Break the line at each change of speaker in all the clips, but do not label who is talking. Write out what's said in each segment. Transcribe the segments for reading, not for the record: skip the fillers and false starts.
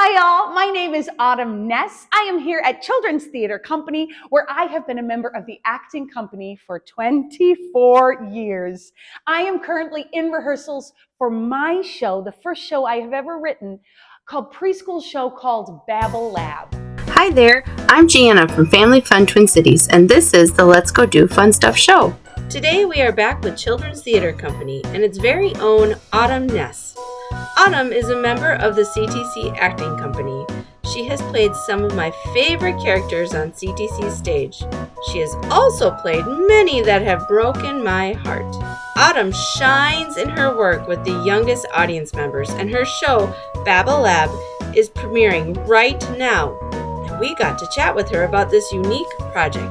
Hi all, my name is Autumn Ness. I am here at Children's Theater Company, where I have been a member of the acting company for 24 years. I am currently in rehearsals for my show, the first show I have ever written, called preschool show called Babble Lab.
Hi there, I'm Gianna from Family Fun Twin Cities, and this is the Let's Go Do Fun Stuff show. Today we are back with Children's Theater Company and its very own Autumn Ness. Autumn is a member of the CTC Acting Company. She has played some of my favorite characters on CTC's stage. She has also played many that have broken my heart. Autumn shines in her work with the youngest audience members, and her show, Babble Lab, is premiering right now. And we got to chat with her about this unique project.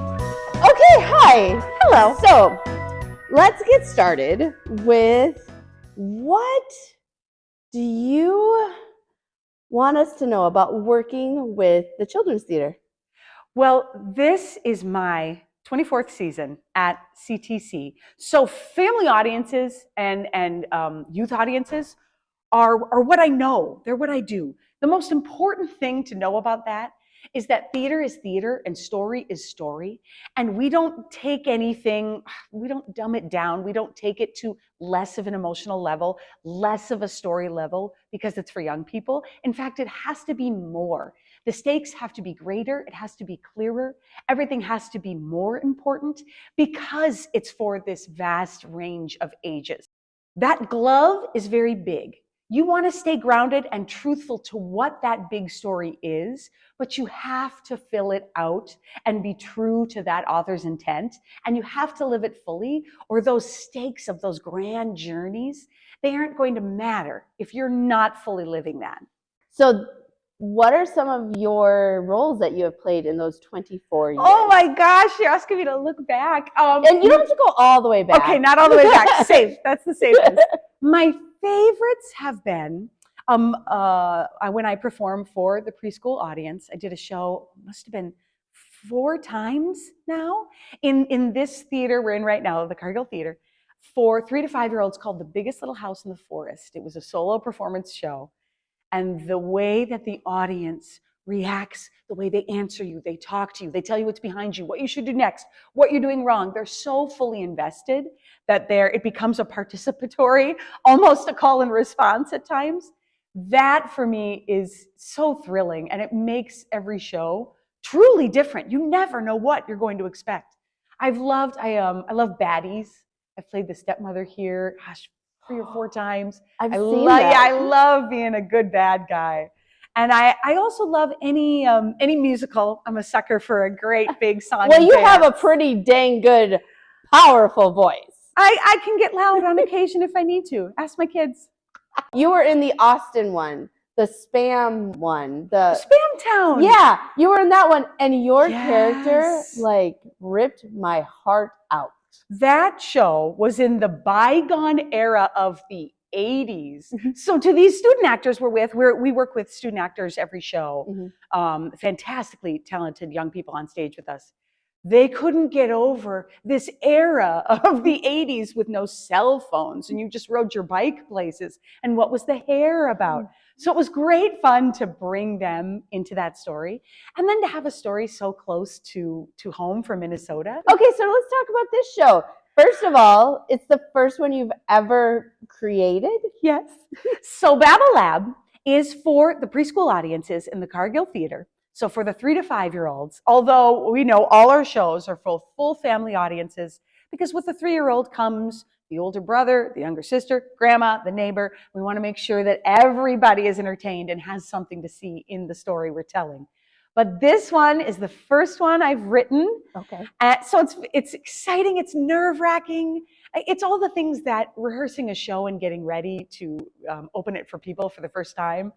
Okay, hi.
Hello.
So, let's get started with what do you want us to know about working with the Children's Theater?
Well, this is my 24th season at CTC. So family audiences and youth audiences are what I know. They're what I do. The most important thing to know about that is that theater is theater and story is story. And we don't take anything, we don't dumb it down. We don't take it to less of an emotional level, less of a story level because it's for young people. In fact, it has to be more. The stakes have to be greater. It has to be clearer. Everything has to be more important because it's for this vast range of ages. That glove is very big. You want to stay grounded and truthful to what that big story is, but you have to fill it out and be true to that author's intent. And you have to live it fully, or those stakes of those grand journeys, they aren't going to matter if you're not fully living that.
So, what are some of your roles that you have played in those 24 years?
Oh my gosh, you're asking me to look back.
And you don't have to go all the way back.
Okay, not all the way back. Safe. That's the safest. My favorites have been when I performed for the preschool audience. I did a show, must have been 4 times now, in this theater we're in right now, the Cargill Theater, for 3 to 5-year-olds, called The Biggest Little House in the Forest. It was a solo performance show. And the way that the audience reacts, the way they answer you, they talk to you, they tell you what's behind you, what you should do next, what you're doing wrong. They're so fully invested that it becomes a participatory, almost a call and response at times. That for me is so thrilling, and it makes every show truly different. You never know what you're going to expect. I love baddies. I've played the stepmother here, 3 or 4 times.
I've seen that.
Yeah, I love being a good bad guy. And I also love any musical. I'm a sucker for a great big song.
Well, you have a pretty dang good, powerful voice.
I can get loud on occasion if I need to. Ask my kids.
You were in the Austin one, the Spam one. The
Spam Town.
Yeah, you were in that one. And your
Yes.
character, ripped my heart out.
That show was in the bygone era of the 80s. Mm-hmm. So to these student actors we work with student actors every show, mm-hmm. Fantastically talented young people on stage with us. They couldn't get over this era of the 80s with no cell phones, and you just rode your bike places. And what was the hair about? Mm-hmm. So it was great fun to bring them into that story, and then to have a story so close to home for Minnesota.
Okay, so let's talk about this show. First of all, it's the first one you've ever created?
Yes. So Babble Lab is for the preschool audiences in the Cargill Theater. So for the 3 to 5-year-olds, although we know all our shows are for full family audiences, because with the 3-year-old comes the older brother, the younger sister, grandma, the neighbor. We want to make sure that everybody is entertained and has something to see in the story we're telling. But this one is the first one I've written.
Okay.
So it's exciting. It's nerve-wracking. It's all the things that rehearsing a show and getting ready to open it for people for the first time,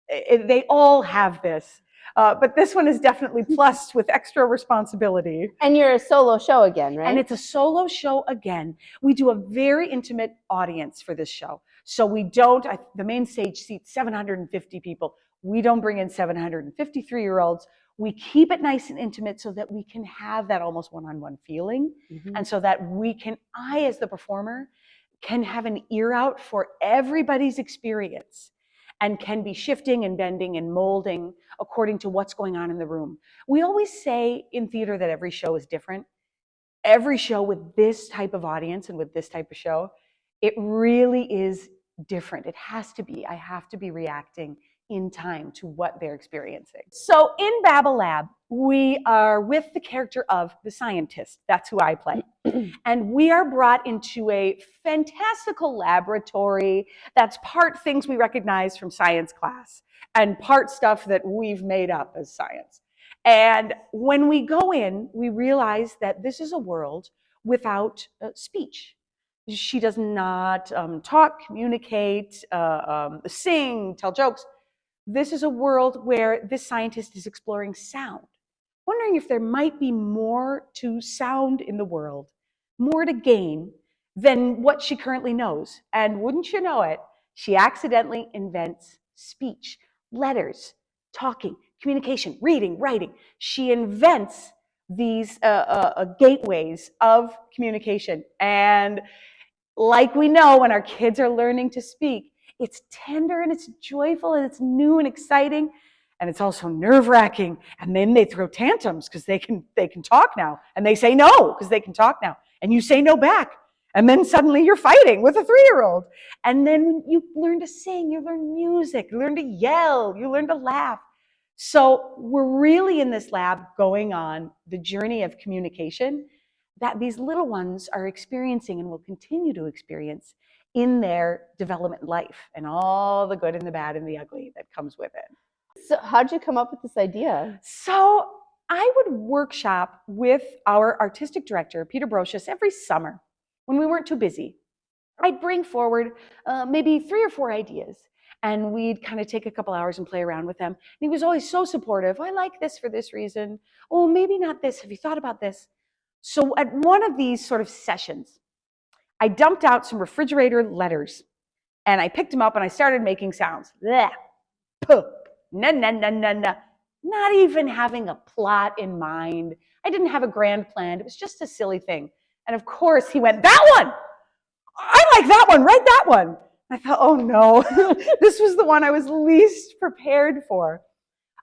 they all have this. But this one is definitely plus with extra responsibility.
And you're a solo show again, right?
And it's a solo show again. We do a very intimate audience for this show. So we don't, the main stage seats 750 people. We don't bring in 753-year-olds. We keep it nice and intimate so that we can have that almost one-on-one feeling. Mm-hmm. And so that I, as the performer, can have an ear out for everybody's experience. and can be shifting and bending and molding according to what's going on in the room. We always say in theater that every show is different. Every show with this type of audience and with this type of show, it really is different. It has to be. I have to be reacting in time to what they're experiencing. So in Babble Lab, we are with the character of the scientist. That's who I play. And we are brought into a fantastical laboratory that's part things we recognize from science class and part stuff that we've made up as science. And when we go in, we realize that this is a world without speech. She does not talk, communicate, sing, tell jokes. This is a world where this scientist is exploring sound, wondering if there might be more to sound in the world, more to gain than what she currently knows. And wouldn't you know it, she accidentally invents speech, letters, talking, communication, reading, writing. She invents these gateways of communication. And like we know, when our kids are learning to speak, it's tender and it's joyful and it's new and exciting, and it's also nerve-wracking. And then they throw tantrums because they can talk now, and they say no because they can talk now, and you say no back, and then suddenly you're fighting with a 3-year-old. And then you learn to sing, you learn music, you learn to yell, you learn to laugh. So we're really in this lab going on the journey of communication that these little ones are experiencing and will continue to experience in their development life, and all the good and the bad and the ugly that comes with it.
So how'd you come up with this idea?
So I would workshop with our artistic director, Peter Brocious, every summer when we weren't too busy. I'd bring forward maybe 3 or 4 ideas, and we'd kind of take a couple hours and play around with them. And he was always so supportive. I like this for this reason. Oh, maybe not this. Have you thought about this? So at one of these sort of sessions, I dumped out some refrigerator letters, and I picked them up and I started making sounds. Bleh, poop, na na na na na. Not even having a plot in mind. I didn't have a grand plan. It was just a silly thing. And of course he went, that one! I like that one, write that one. I thought, oh no, this was the one I was least prepared for.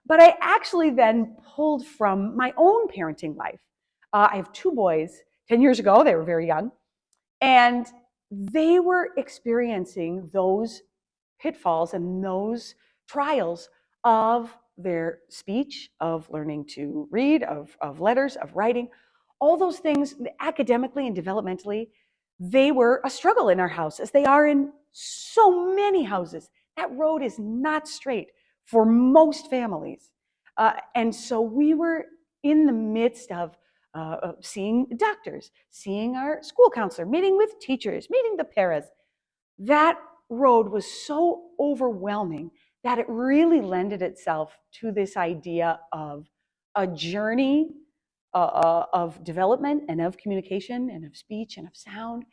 But I actually then pulled from my own parenting life. I have 2 boys. 10 years ago, they were very young. And they were experiencing those pitfalls and those trials of their speech, of learning to read, of letters, of writing. All those things, academically and developmentally, they were a struggle in our house, as they are in so many houses. That road is not straight for most families. And so we were in the midst of seeing doctors, seeing our school counselor, meeting with teachers, meeting the paras. That road was so overwhelming that it really lended itself to this idea of a journey of development and of communication and of speech and of sound.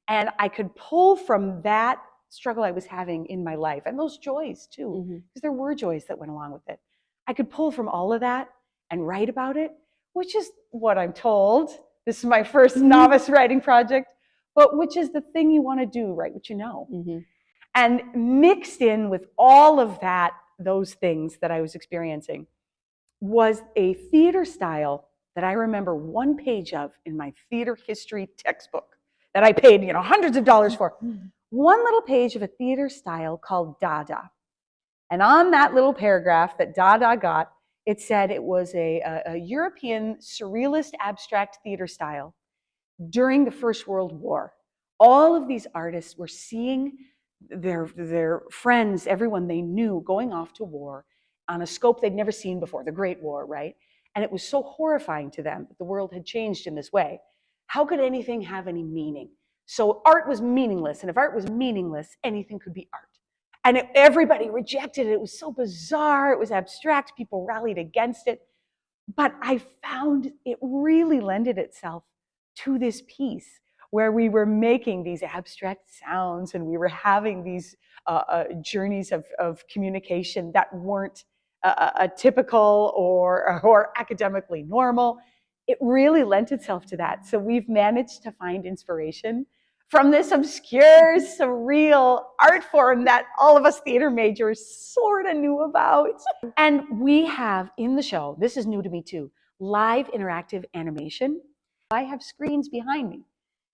And I could pull from that struggle I was having in my life, and those joys too, because there were joys that went along with it. I could pull from all of that and write about it, which is what I'm told. This is my first novice writing project, but which is the thing you want to do, write what you know. And mixed in with all of that, those things that I was experiencing, was a theater style that I remember one page of in my theater history textbook that I paid, hundreds of dollars for. One little page of a theater style called Dada. And on that little paragraph that Dada got, it said it was a European surrealist abstract theater style during the First World War. All of these artists were seeing their friends, everyone they knew, going off to war on a scope they'd never seen before, the Great War, right? And it was so horrifying to them that the world had changed in this way. How could anything have any meaning? So art was meaningless, and if art was meaningless, anything could be art. And everybody rejected it. It was so bizarre. It was abstract. People rallied against it. But I found it really lended itself to this piece where we were making these abstract sounds and we were having these journeys of communication that weren't typical or academically normal. It really lent itself to that. So we've managed to find inspiration from this obscure, surreal art form that all of us theater majors sort of knew about. And we have in the show, this is new to me too, live interactive animation. I have screens behind me,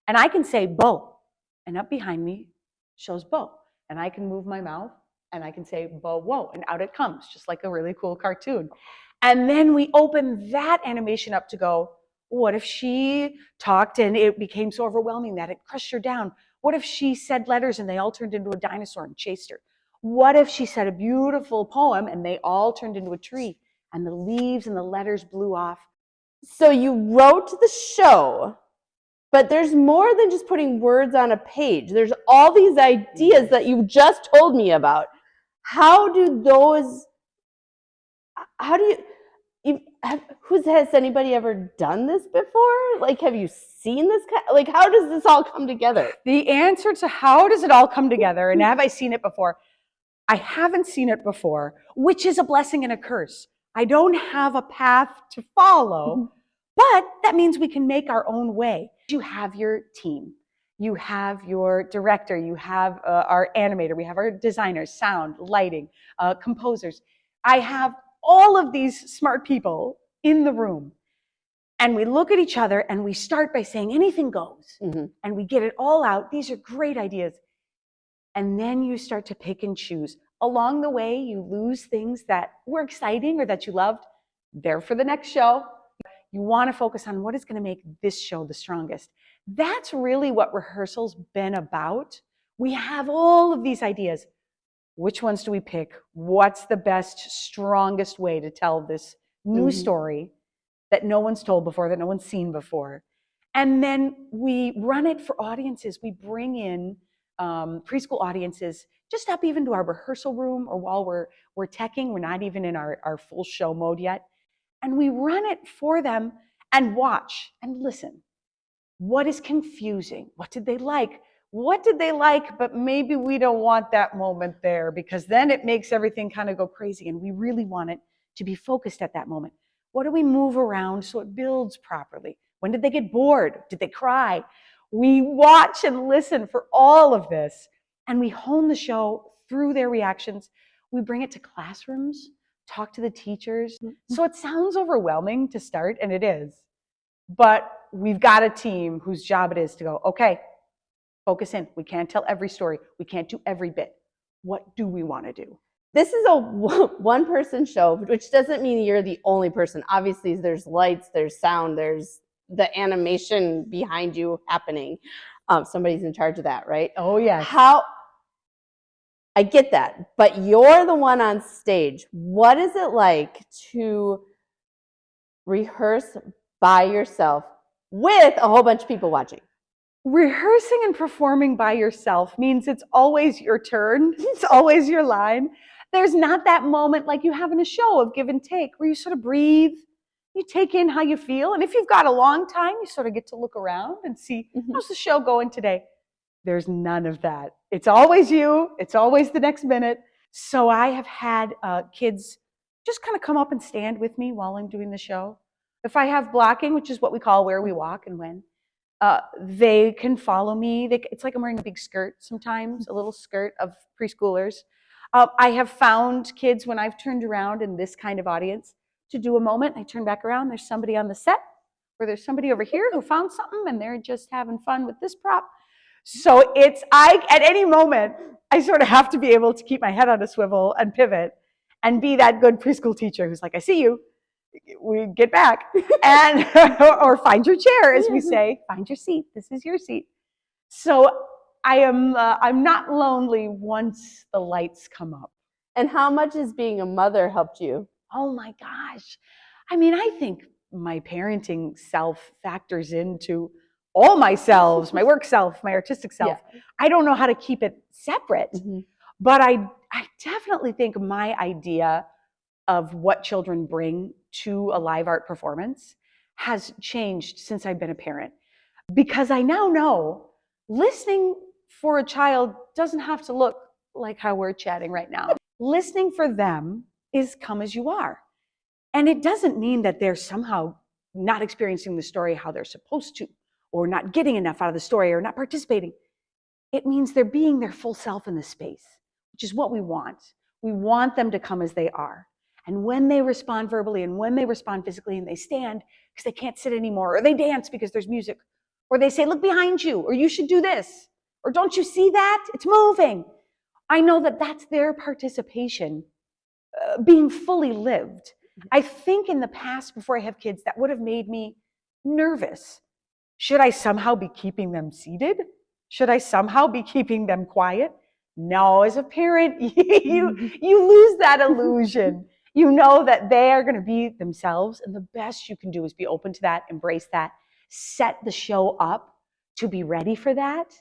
and I can say Bo, and up behind me shows Bo. And I can move my mouth, and I can say Bo, whoa, and out it comes, just like a really cool cartoon. And then we open that animation up to go, what if she talked and it became so overwhelming that it crushed her down? What if she said letters and they all turned into a dinosaur and chased her? What if she said a beautiful poem and they all turned into a tree and the leaves and the letters blew off?
So you wrote the show, but there's more than just putting words on a page. There's all these ideas that you just told me about. How do has anybody ever done this before? Like, have you seen this? Like, how does this all come together?
The answer to how does it all come together and have I seen it before? I haven't seen it before, which is a blessing and a curse. I don't have a path to follow, but that means we can make our own way. You have your team, you have your director, you have our animator, we have our designers, sound, lighting, composers. I have all of these smart people in the room. And we look at each other and we start by saying anything goes. And we get it all out. These are great ideas. And then you start to pick and choose. Along the way, you lose things that were exciting or that you loved. They're for the next show. You want to focus on what is going to make this show the strongest. That's really what rehearsal's been about. We have all of these ideas. Which ones do we pick? What's the best, strongest way to tell this new story that no one's told before, that no one's seen before? And then we run it for audiences. We bring in preschool audiences just up even to our rehearsal room, or while we're teching, we're not even in our full show mode yet. And we run it for them and watch and listen. What is confusing? What did they like? What did they like, but maybe we don't want that moment there, because then it makes everything kind of go crazy, and we really want it to be focused at that moment. What do we move around so it builds properly? When did they get bored? Did they cry? We watch and listen for all of this, and we hone the show through their reactions. We bring it to classrooms, talk to the teachers. So it sounds overwhelming to start, and it is, but we've got a team whose job it is to go, okay, focus in. We can't tell every story. We can't do every bit. What do we want to do?
This is a one-person show, which doesn't mean you're the only person. Obviously, there's lights, there's sound, there's the animation behind you happening. Somebody's in charge of that, right?
Oh, yes.
I get that, but you're the one on stage. What is it like to rehearse by yourself with a whole bunch of people watching?
Rehearsing and performing by yourself means it's always your turn. It's always your line. There's not that moment like you have in a show of give and take where you sort of breathe, you take in how you feel. And if you've got a long time, you sort of get to look around and see, how's the show going today? There's none of that. It's always you. It's always the next minute. So I have had kids just kind of come up and stand with me while I'm doing the show. If I have blocking, which is what we call where we walk and when, they can follow me. It's like I'm wearing a big skirt sometimes, a little skirt of preschoolers. I have found kids when I've turned around in this kind of audience to do a moment. I turn back around, there's somebody on the set, or there's somebody over here who found something and they're just having fun with this prop. So at any moment, I sort of have to be able to keep my head on a swivel and pivot and be that good preschool teacher who's like, I see you. We get back and or find your chair, as we say, find your seat. This is your seat. So I'm not lonely once the lights come up.
And how much has being a mother helped you?
Oh my gosh. I mean, I think my parenting self factors into all my selves, my work self, my artistic self. Yeah. I don't know how to keep it separate, but I definitely think my idea of what children bring to a live art performance has changed since I've been a parent. Because I now know listening for a child doesn't have to look like how we're chatting right now. Listening for them is come as you are. And it doesn't mean that they're somehow not experiencing the story how they're supposed to, or not getting enough out of the story, or not participating. it means they're being their full self in the space, which is what we want. We want them to come as they are. And when they respond verbally and when they respond physically and they stand because they can't sit anymore, or they dance because there's music, or they say, look behind you, or you should do this, or don't you see that? It's moving. I know that that's their participation being fully lived. I think in the past, before I have kids, that would have made me nervous. Should I somehow be keeping them seated? Should I somehow be keeping them quiet? No, as a parent, you lose that illusion. You know that they are going to be themselves, and the best you can do is be open to that, embrace that, set the show up to be ready for that,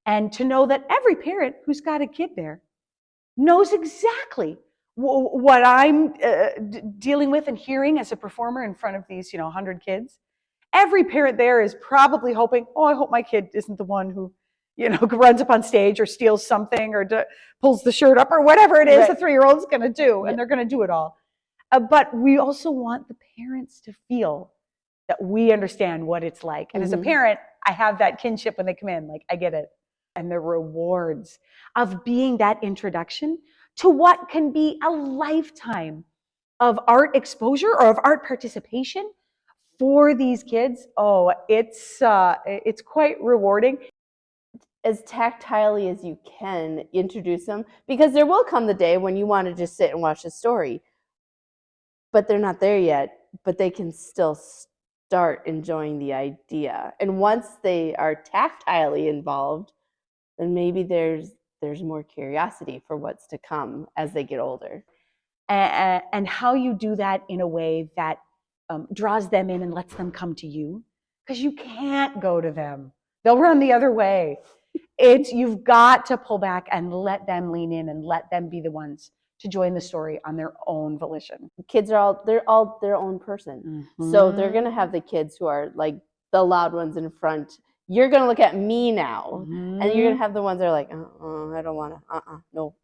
and to know that every parent who's got a kid there knows exactly what I'm dealing with and hearing as a performer in front of these, 100 kids. Every parent there is probably hoping, oh, I hope my kid isn't the one who, runs up on stage or steals something or pulls the shirt up or whatever it is the 3-year-old's going to do, and they're going to do it all. But we also want the parents to feel that we understand what it's like. And as a parent, I have that kinship when they come in, like, I get it. And the rewards of being that introduction to what can be a lifetime of art exposure or of art participation for these kids. Oh, it's quite rewarding.
As tactilely as you can introduce them, because there will come the day when you want to just sit and watch the story, but they're not there yet, but they can still start enjoying the idea. And once they are tactilely involved, then maybe there's more curiosity for what's to come as they get older.
And how you do that in a way that draws them in and lets them come to you, because you can't go to them. They'll run the other way. You've got to pull back and let them lean in and let them be the ones to join the story on their own volition.
Kids they're all their own person. So they're going to have the kids who are like the loud ones in front. You're going to look at me now, and you're going to have the ones that are like, I don't want to, no.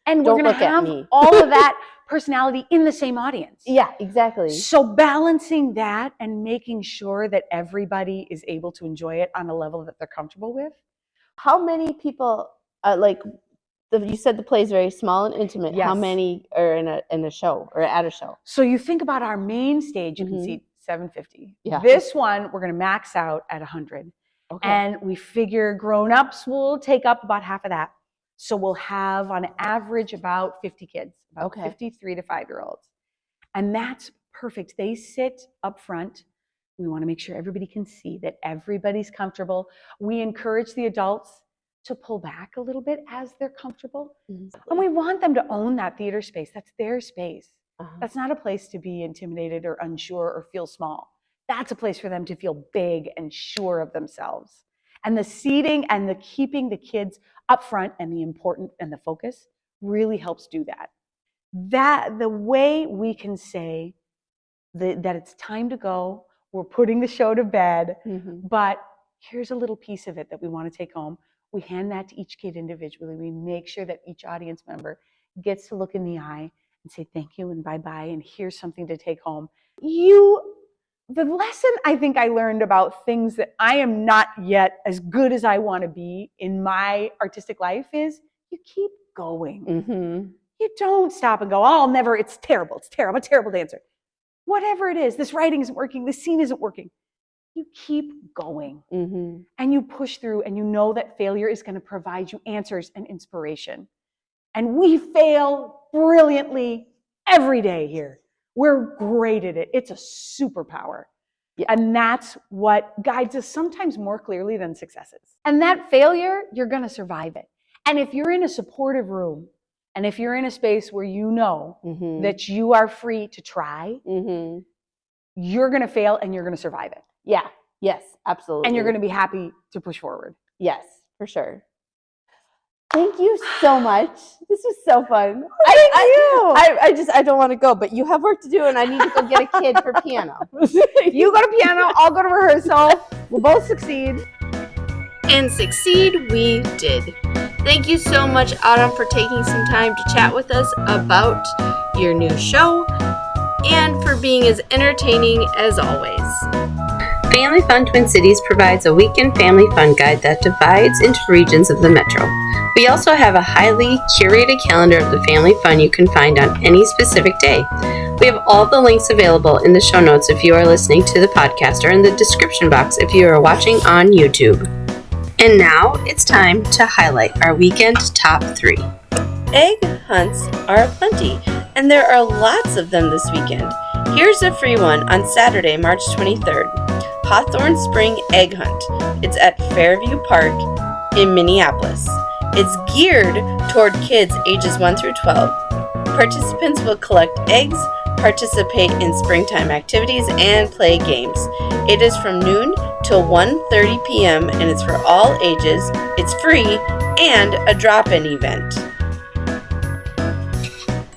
And
don't
we're going to have all of that personality in the same audience.
Yeah, exactly.
So balancing that and making sure that everybody is able to enjoy it on a level that they're comfortable with.
How many people, you said the play is very small and intimate.
Yes.
How many are in a show or at a show?
So you think about our main stage, you can see 750.
Yeah.
This one, we're going to max out at 100. Okay. And we figure grown-ups will take up about half of that. So we'll have on average about 50 kids, about 53 to 5-year-olds. And that's perfect. They sit up front. We want to make sure everybody can see that everybody's comfortable. We encourage the adults to pull back a little bit as they're comfortable. And we want them to own that theater space. That's their space. That's not a place to be intimidated or unsure or feel small. That's a place for them to feel big and sure of themselves. And the seating and the keeping the kids up front and the important and the focus really helps do that. That the way we can say that it's time to go, we're putting the show to bed, but here's a little piece of it that we want to take home. We hand that to each kid individually. We make sure that each audience member gets to look in the eye and say thank you and bye-bye, and here's something to take home. The lesson I think I learned about things that I am not yet as good as I want to be in my artistic life is you keep going. You don't stop and go, oh, it's terrible, I'm a terrible dancer. Whatever it is, this writing isn't working, this scene isn't working. You keep going and you push through, and you know that failure is going to provide you answers and inspiration. And we fail brilliantly every day here. We're great at it. It's a superpower. Yeah. And that's what guides us sometimes more clearly than successes. And that failure, you're going to survive it. And if you're in a supportive room, and if you're in a space where you know that you are free to try, you're going to fail and you're going to survive it.
Yeah. Yes, absolutely.
And you're going to be happy to push forward.
Yes, for sure. Thank you so much. This was so fun. I don't want to go, but you have work to do, and I need to go get a kid for piano.
You go to piano, I'll go to rehearsal. We'll both succeed.
And succeed we did. Thank you so much, Autumn, for taking some time to chat with us about your new show and for being as entertaining as always. Family Fun Twin Cities provides a weekend family fun guide that divides into regions of the metro. We also have a highly curated calendar of the family fun you can find on any specific day. We have all the links available in the show notes if you are listening to the podcast, or in the description box if you are watching on YouTube. And now it's time to highlight our weekend top 3. Egg hunts are plenty, and there are lots of them this weekend. Here's a free one on Saturday, March 23rd. Hawthorne Spring Egg Hunt. It's at Fairview Park in Minneapolis. It's geared toward kids ages 1 through 12. Participants will collect eggs, participate in springtime activities, and play games. It is from noon till 1:30 p.m. and it's for all ages. It's free and a drop-in event.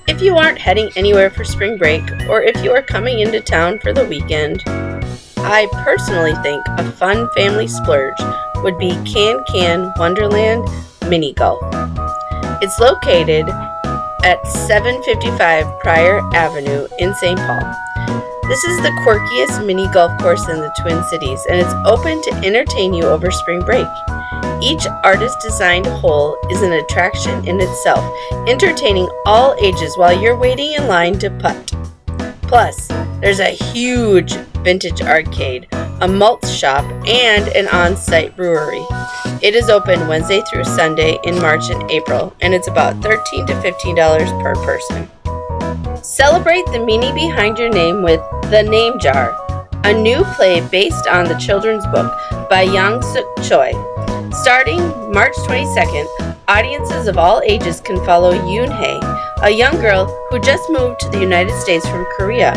If you aren't heading anywhere for spring break, or if you are coming into town for the weekend, I personally think a fun family splurge would be Can Wonderland Mini Golf. It's located at 755 Pryor Avenue in St. Paul. This is the quirkiest mini golf course in the Twin Cities, and it's open to entertain you over spring break. Each artist-designed hole is an attraction in itself, entertaining all ages while you're waiting in line to putt. Plus, there's a huge vintage arcade, a malt shop, and an on-site brewery. It is open Wednesday through Sunday in March and April, and it's about $13 to $15 per person. Celebrate the meaning behind your name with The Name Jar, a new play based on the children's book by Yang Suk Choi. Starting March 22nd, audiences of all ages can follow Yoon Hae, a young girl who just moved to the United States from Korea.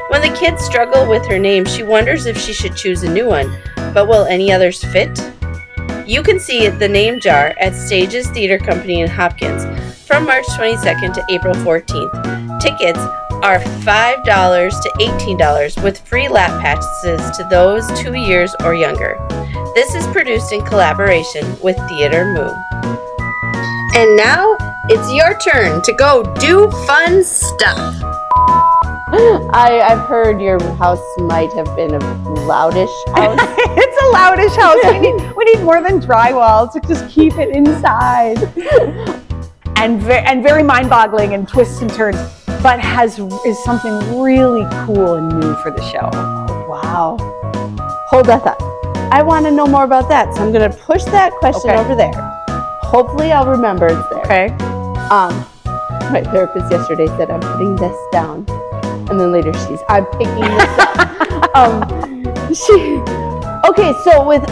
When the kids struggle with her name, she wonders if she should choose a new one, but will any others fit? You can see The Name Jar at Stages Theater Company in Hopkins from March 22nd to April 14th. Tickets are $5 to $18 with free lap passes to those 2 years or younger. This is produced in collaboration with Theater Moo. And now it's your turn to go do fun stuff.
I've heard your house might have been a loudish house.
It's a loudish house. We need more than drywall to just keep it inside. And very mind-boggling and twists and turns, but is something really cool and new for the show.
Wow. Hold that thought. I want to know more about that, so I'm going to push that question over there. Hopefully I'll remember it's there.
Okay.
My therapist yesterday said, I'm putting this down. And then later I'm picking this up. Okay, so with